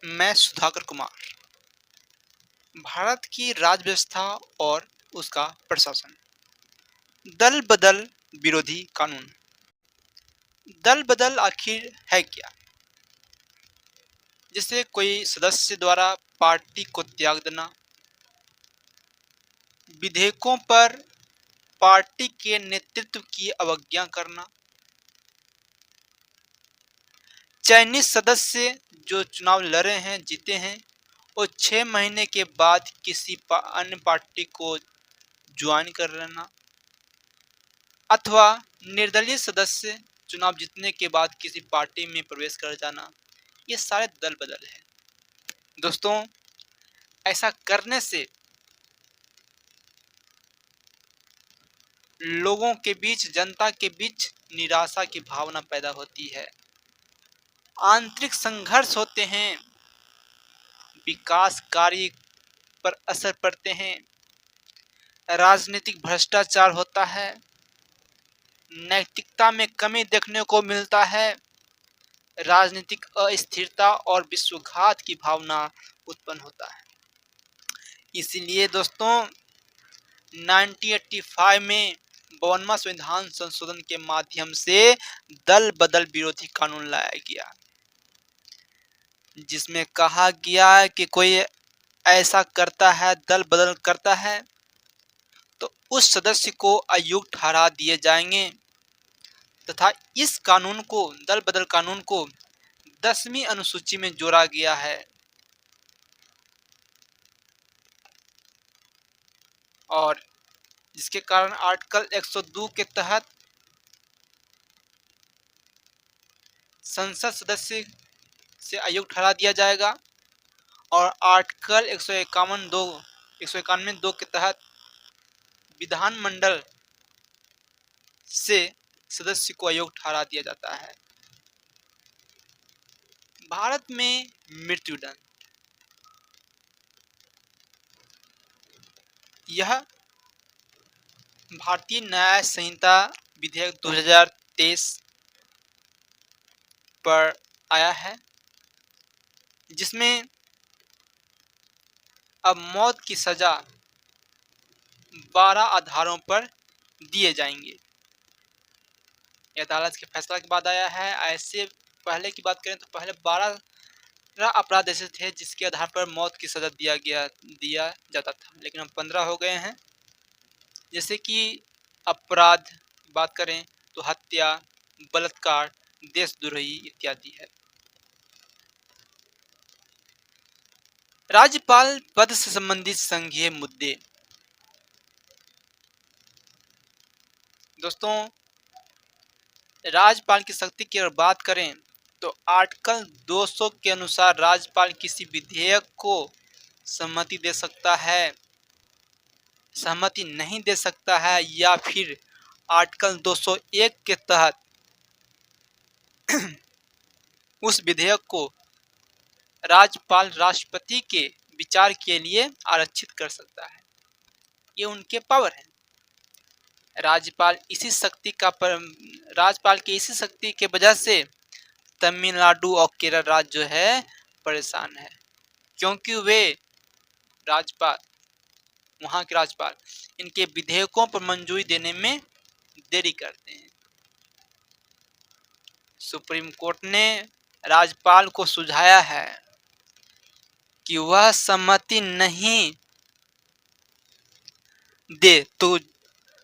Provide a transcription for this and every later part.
मैं सुधाकर कुमार। भारत की राज्य व्यवस्था और उसका प्रशासन। दल बदल विरोधी कानून। दल बदल आखिर है क्या? जिससे कोई सदस्य द्वारा पार्टी को त्याग देना, विधेयकों पर पार्टी के नेतृत्व की अवज्ञा करना, चयनित सदस्य जो चुनाव लड़े हैं, जीते हैं और 6 महीने के बाद किसी अन्य पार्टी को ज्वाइन कर लेना, अथवा निर्दलीय सदस्य चुनाव जीतने के बाद किसी पार्टी में प्रवेश कर जाना, ये सारे दल बदल है। दोस्तों, ऐसा करने से लोगों के बीच, जनता के बीच निराशा की भावना पैदा होती है, आंतरिक संघर्ष होते हैं, विकास कार्य पर असर पड़ते हैं, राजनीतिक भ्रष्टाचार होता है, नैतिकता में कमी देखने को मिलता है, राजनीतिक अस्थिरता और विश्वासघात की भावना उत्पन्न होता है। इसलिए दोस्तों, 1985 में 52वां संविधान संशोधन के माध्यम से दल बदल विरोधी कानून लाया गया, जिसमें कहा गया है कि कोई ऐसा करता है, दल बदल करता है, तो उस सदस्य को अयोग्य ठहरा दिए जाएंगे तथा इस कानून को, दल बदल कानून को 10वीं अनुसूची में जोड़ा गया है और जिसके कारण आर्टिकल 102 के तहत संसद सदस्य से अयोग्य ठहरा दिया जाएगा और आर्टिकल 191(2) के तहत विधानमंडल से सदस्य को अयोग्य ठहरा दिया जाता है। भारत में मृत्युदंड, यह भारतीय न्याय संहिता विधेयक 2023 पर आया है, जिसमें अब मौत की सजा 12 आधारों पर दिए जाएंगे। यह अदालत के फैसला के बाद आया है। ऐसे पहले की बात करें तो पहले 12 अपराध ऐसे थे जिसके आधार पर मौत की सजा दिया जाता था, लेकिन अब 15 हो गए हैं। जैसे कि अपराध की बात करें तो हत्या, बलात्कार, देशद्रोही इत्यादि है। राज्यपाल पद से संबंधित संघीय मुद्दे। दोस्तों, राज्यपाल की शक्ति की अगर बात करें तो आर्टिकल 200 के अनुसार राज्यपाल किसी विधेयक को सहमति दे सकता है, सहमति नहीं दे सकता है, या फिर आर्टिकल 201 के तहत उस विधेयक को राज्यपाल राष्ट्रपति के विचार के लिए आरक्षित कर सकता है। ये उनके पावर है। राज्यपाल की इसी शक्ति के वजह से तमिलनाडु और केरल राज्य जो है परेशान है, क्योंकि वे राज्यपाल, वहां के राज्यपाल इनके विधेयकों पर मंजूरी देने में देरी करते हैं। सुप्रीम कोर्ट ने राज्यपाल को सुझाया है कि वह सहमति नहीं दे, तो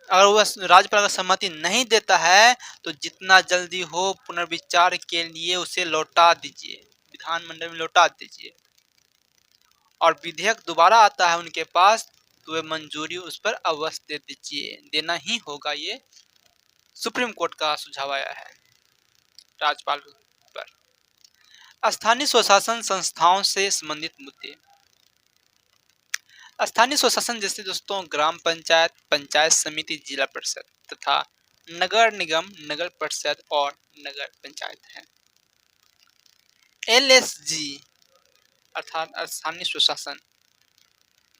अगर वह राज्यपाल का सहमति नहीं देता है तो जितना जल्दी हो पुनर्विचार के लिए उसे लौटा दीजिए, विधानमंडल में लौटा दीजिए, और विधेयक दोबारा आता है उनके पास तो वे मंजूरी उस पर अवश्य दे दीजिए, देना ही होगा। ये सुप्रीम कोर्ट का सुझाव आया है राज्यपाल पर। स्थानीय स्वशासन संस्थाओं से संबंधित मुद्दे। स्थानीय स्वशासन जैसे दोस्तों ग्राम पंचायत, पंचायत समिति, जिला परिषद तथा नगर निगम, नगर परिषद और नगर पंचायत है। एलएसजी अर्थात स्थानीय स्वशासन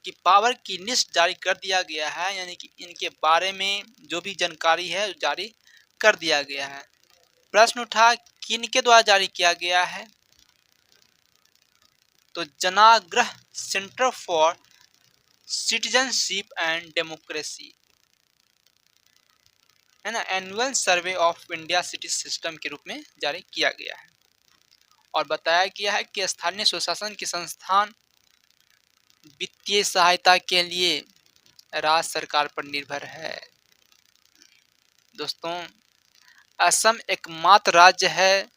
की पावर की लिस्ट जारी कर दिया गया है, यानी कि इनके बारे में जो भी जानकारी है जारी कर दिया गया है। प्रश्न उठा किनके द्वारा जारी किया गया है? तो Janaagraha centre for citizenship and democracy है ना, annual survey of India city system के रूप में जारी किया गया है और बताया गया है कि स्थानीय स्वशासन के संस्थान वित्तीय सहायता के लिए राज्य सरकार पर निर्भर है। दोस्तों, असम एकमात्र राज्य है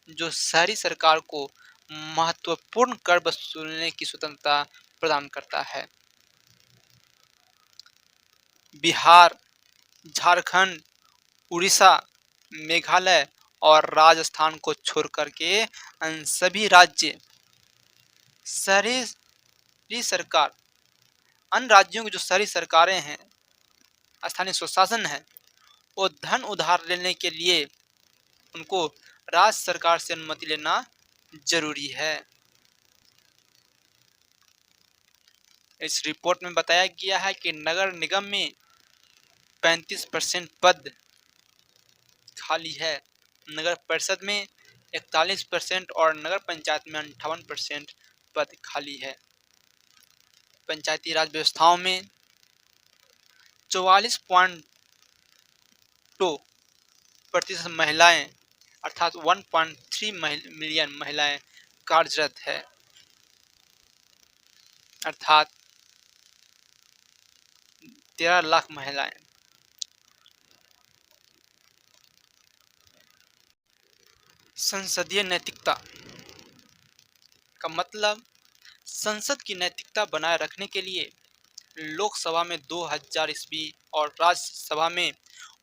जो शहरी सरकार को महत्वपूर्ण कर वसूलने की स्वतंत्रता प्रदान करता है। बिहार, झारखंड, उड़ीसा, मेघालय और राजस्थान को छोड़कर के अन्य सभी राज्य शहरी सरकार, अन्य राज्यों की जो शहरी सरकारें हैं, स्थानीय स्वशासन है, वो धन उधार लेने के लिए उनको राज्य सरकार से अनुमति लेना जरूरी है। इस रिपोर्ट में बताया गया है कि नगर निगम में 35% पद खाली है, नगर परिषद में 41% और नगर पंचायत में 58% पद खाली है। पंचायती राज व्यवस्थाओं में 44.2% महिलाएं अर्थात 1.3 मिलियन महिलाएं कार्यरत है, अर्थात 13 लाख महिलाएं। संसदीय नैतिकता का मतलब संसद की नैतिकता बनाए रखने के लिए लोकसभा में 2000 ईस्वी और राज्यसभा में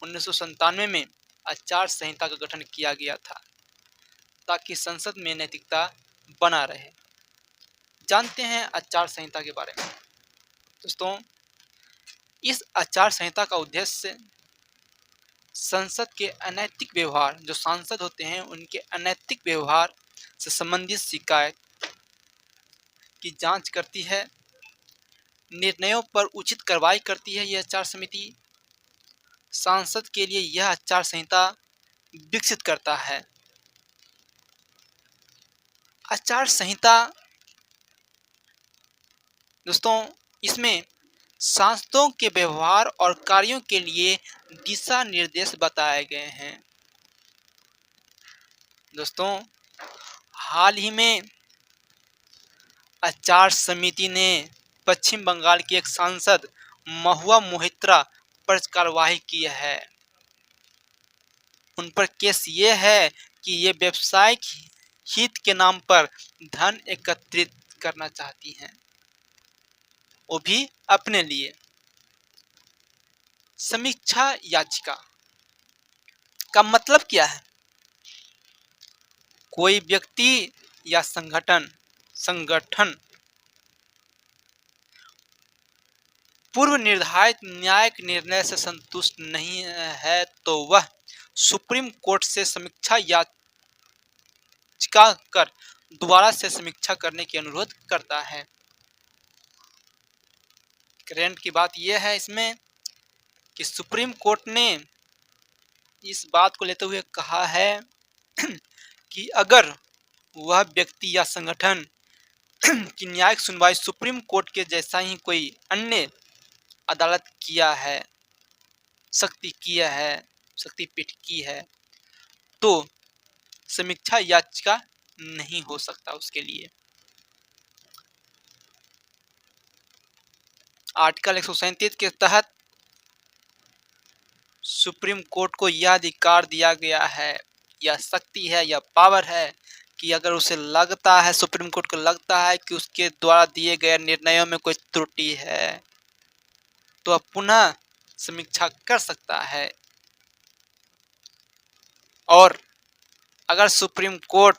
1997 में आचार संहिता का गठन किया गया था ताकि संसद में नैतिकता बना रहे। जानते हैं आचार संहिता के बारे में। दोस्तों, इस आचार संहिता का उद्देश्य संसद के अनैतिक व्यवहार, जो सांसद होते हैं उनके अनैतिक व्यवहार से संबंधित शिकायत की जांच करती है, निर्णयों पर उचित कार्रवाई करती है। यह आचार समिति सांसद के लिए यह आचार संहिता विकसित करता है। आचार संहिता दोस्तों, इसमें सांसदों के व्यवहार और कार्यों के लिए दिशा निर्देश बताए गए हैं। दोस्तों, हाल ही में आचार समिति ने पश्चिम बंगाल की एक सांसद महुआ मोहित्रा पर कार्रवाई की है। उन पर केस ये है कि ये व्यवसायिक हित के नाम पर धन एकत्रित करना चाहती हैं, वो भी अपने लिए। समीक्षा याचिका का मतलब क्या है? कोई व्यक्ति या संगठन पूर्व निर्धारित न्यायिक निर्णय से संतुष्ट नहीं है तो वह सुप्रीम कोर्ट से समीक्षा याचिका कर दोबारा से समीक्षा करने की अनुरोध करता है। करंट की बात यह है इसमें कि सुप्रीम कोर्ट ने इस बात को लेते हुए कहा है कि अगर वह व्यक्ति या संगठन की न्यायिक सुनवाई सुप्रीम कोर्ट के जैसा ही कोई अन्य अदालत शक्तिपीठ की है तो समीक्षा याचिका नहीं हो सकता उसके लिए। आर्टिकल 137 के तहत सुप्रीम कोर्ट को यह अधिकार दिया गया है, यह शक्ति है, यह पावर है कि अगर उसे लगता है, सुप्रीम कोर्ट को लगता है कि उसके द्वारा दिए गए निर्णयों में कोई त्रुटि है तो वह पुनः समीक्षा कर सकता है। और अगर सुप्रीम कोर्ट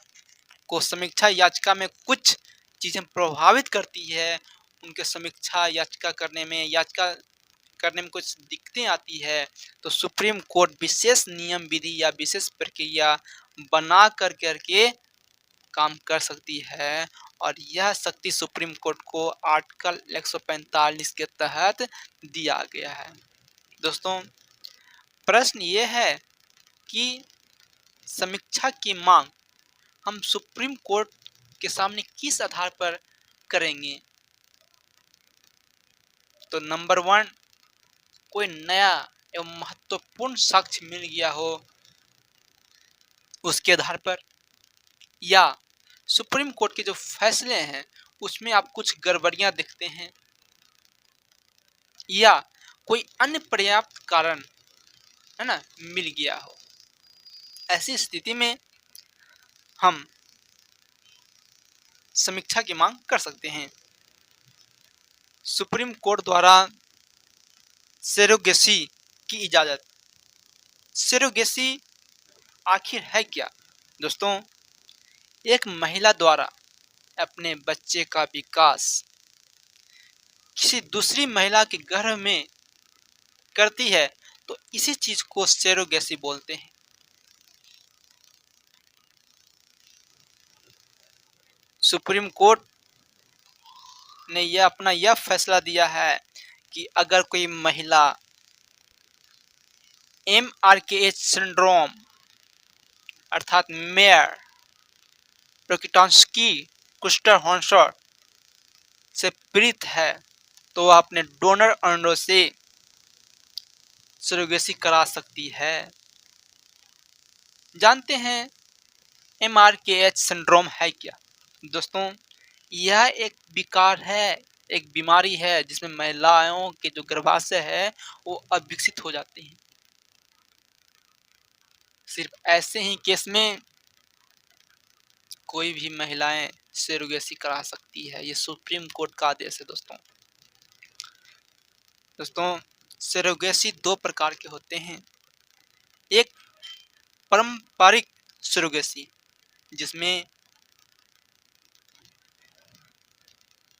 को समीक्षा याचिका में कुछ चीजें प्रभावित करती है, उनके समीक्षा याचिका करने में कुछ दिक्कतें आती है, तो सुप्रीम कोर्ट विशेष नियम विधि या विशेष प्रक्रिया बना करके काम कर सकती है। और यह शक्ति सुप्रीम कोर्ट को आर्टिकल 145 के तहत दिया गया है। दोस्तों, प्रश्न ये है कि समीक्षा की मांग हम सुप्रीम कोर्ट के सामने किस आधार पर करेंगे? तो नंबर 1, कोई नया एवं महत्वपूर्ण साक्ष्य मिल गया हो उसके आधार पर, या सुप्रीम कोर्ट के जो फैसले हैं उसमें आप कुछ गड़बड़ियां देखते हैं, या कोई अन्य पर्याप्त कारण है ना मिल गया हो। ऐसी स्थिति में हम समीक्षा की मांग कर सकते हैं। सुप्रीम कोर्ट द्वारा सरोगेसी की इजाजत। सरोगेसी आखिर है क्या? दोस्तों, एक महिला द्वारा अपने बच्चे का विकास किसी दूसरी महिला के गर्भ में करती है तो इसी चीज को सरोगेसी बोलते हैं। सुप्रीम कोर्ट ने यह फैसला दिया है कि अगर कोई महिला MRKH सिंड्रोम अर्थात मेयर रोकिटांस्की कुस्टर हॉन्सर से पीड़ित है तो वह अपने डोनर अंडों से सरोगेसी करा सकती है। जानते हैं MRKH सिंड्रोम है क्या? दोस्तों, यह एक विकार है, एक बीमारी है जिसमें महिलाओं के जो गर्भाशय है वो अविकसित हो जाते हैं। सिर्फ ऐसे ही केस में कोई भी महिलाएं सरोगेसी करा सकती है। ये सुप्रीम कोर्ट का आदेश है। दोस्तों, सरोगेसी 2 प्रकार के होते हैं। एक पारंपरिक सरोगेसी, जिसमें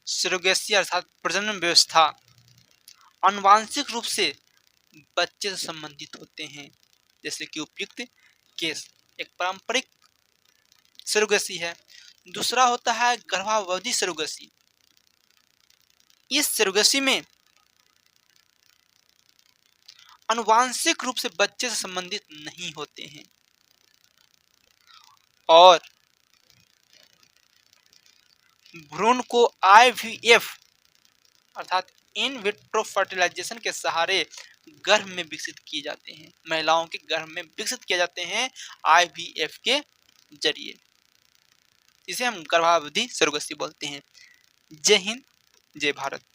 सरोगेसी अर्थात प्रजनन व्यवस्था आनुवांशिक रूप से बच्चे से संबंधित होते हैं, जैसे कि उपयुक्त केस एक पारंपरिक सरोगेसी है। दूसरा होता है गर्भावधि सरोगेसी। इस सरोगेसी में आनुवांशिक रूप से बच्चे से संबंधित नहीं होते हैं और भ्रूण को IVF अर्थात इन विट्रो फर्टिलाइजेशन के सहारे गर्भ में विकसित किए जाते हैं। महिलाओं के गर्भ में विकसित किए जाते हैं IVF के जरिए। इसे हम गर्भावधि सरोगेसी बोलते हैं। जय हिंद, जय भारत।